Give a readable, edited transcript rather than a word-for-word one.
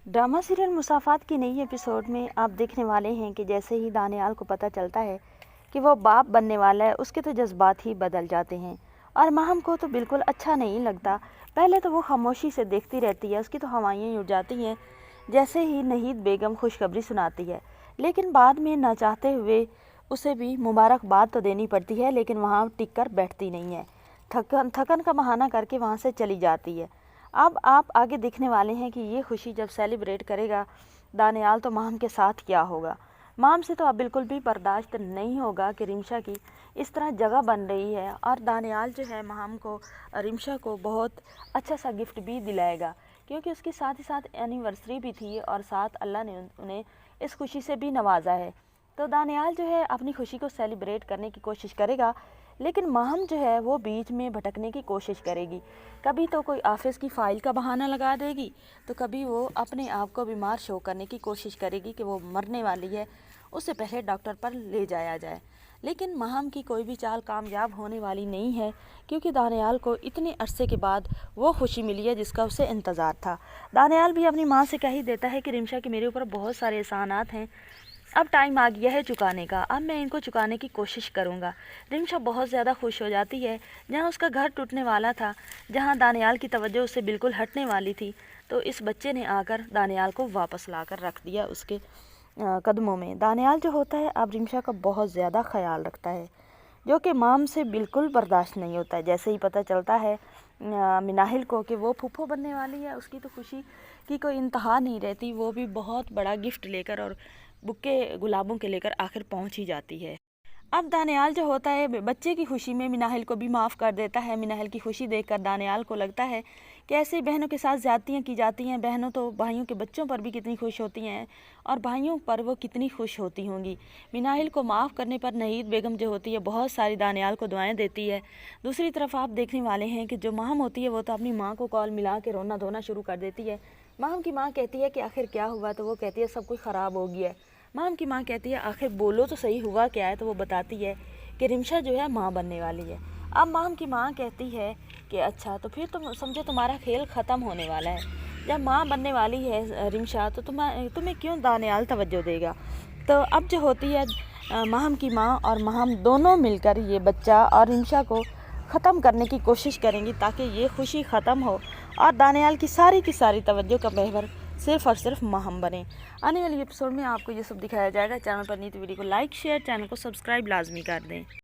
Drama serial मुसाफात की नई episode में आप देखने वाले हैं कि जैसे ही दानियाल को पता चलता है कि वो बाप बनने वाला है, उसके तो जज्बात ही बदल जाते हैं। और माहम को तो बिल्कुल अच्छा नहीं लगता। पहले तो वो खामोशी से देखती रहती है, उसकी तो हवाएं उड़ जाती हैं जैसे ही नहीद बेगम खुशखबरी सुनाती है। लेकिन बाद में ना चाहते हुए उसे भी मुबारकबाद तो देनी पड़ती है, लेकिन वहाँ टिक कर बैठती नहीं है। थकन का बहाना करके वहाँ से चली जाती है। अब आप आगे देखने वाले हैं कि ये खुशी जब सेलिब्रेट करेगा दानियाल तो माहम के साथ क्या होगा। माहम से तो अब बिल्कुल भी बर्दाश्त नहीं होगा कि रिमशा की इस तरह जगह बन रही है, और दानियाल जो है माहम को, रिमशा को बहुत अच्छा सा गिफ्ट भी दिलाएगा, क्योंकि उसकी साथ ही साथ एनिवर्सरी भी थी और साथ अल्लाह ने उन्हें इस खुशी से भी नवाजा है। तो दानियाल जो है अपनी खुशी को सेलिब्रेट करने की कोशिश करेगा, लेकिन माहम जो है वो बीच में भटकने की कोशिश करेगी। कभी तो कोई ऑफिस की फ़ाइल का बहाना लगा देगी, तो कभी वो अपने आप को बीमार शो करने की कोशिश करेगी कि वो मरने वाली है, उससे पहले डॉक्टर पर ले जाया जाए। लेकिन माहम की कोई भी चाल कामयाब होने वाली नहीं है, क्योंकि दानियाल को इतने अरसे के बाद वो खुशी मिली है जिसका उसे इंतज़ार था। दानियाल भी अपनी माँ से कह ही देता है कि रिमशा के मेरे ऊपर बहुत सारे एहसानात हैं, अब टाइम आ गया है चुकाने का, अब मैं इनको चुकाने की कोशिश करूँगा। रिमशा बहुत ज़्यादा खुश हो जाती है। जहाँ उसका घर टूटने वाला था, जहाँ दानियाल की तवज्जो उससे बिल्कुल हटने वाली थी, तो इस बच्चे ने आकर दानियाल को वापस लाकर रख दिया उसके कदमों में। दानियाल जो होता है अब रिमशा का बहुत ज़्यादा ख्याल रखता है, जो कि माम से बिल्कुल बर्दाश्त नहीं होता है। जैसे ही पता चलता है मिनाहिल को कि वो फूफो बनने वाली है, उसकी तो खुशी की कोई इंतहा नहीं रहती। वो भी बहुत बड़ा गिफ्ट लेकर और बुक्के गुलाबों के लेकर आखिर पहुंच ही जाती है। अब दानियाल जो होता है बच्चे की खुशी में मिनाहिल को भी माफ़ कर देता है। मिनाहिल की खुशी देखकर दानियाल को लगता है कि ऐसे बहनों के साथ ज़्यादतियाँ की जाती हैं। बहनों तो भाइयों के बच्चों पर भी कितनी खुश होती हैं, और भाइयों पर वो कितनी खुश होती होंगी। मिनाहिल को माफ़ करने पर नहीद बेगम जो होती है बहुत सारी दानियाल को दुआएं देती है। दूसरी तरफ आप देखने वाले हैं कि जो माहम होती है वो तो अपनी माँ को कॉल मिला के रोना धोना शुरू कर देती है। माहम की माँ कहती है कि आखिर क्या हुआ, तो वो कहती है सब कुछ ख़राब हो गया है। माम की माँ कहती है आखिर बोलो तो सही हुआ क्या है, तो वो बताती है कि रिमशा जो है माँ बनने वाली है। अब माम की माँ कहती है कि अच्छा, तो फिर तुम समझो तुम्हारा खेल ख़त्म होने वाला है। जब माँ बनने वाली है रिमशा, तो तुम्हें क्यों दानियाल तवज्जो देगा। तो अब जो होती है माहम की माँ और माहम दोनों मिलकर ये बच्चा और रिमशा को ख़त्म करने की कोशिश करेंगी, ताकि ये खुशी ख़त्म हो और दानियाल की सारी तवज्जो का महवर सिर्फ़ और सिर्फ माहम बने। आने वाली एपिसोड में आपको ये सब दिखाया जाएगा। चैनल पर नहीं तो वीडियो को लाइक शेयर, चैनल को सब्सक्राइब लाजमी कर दें।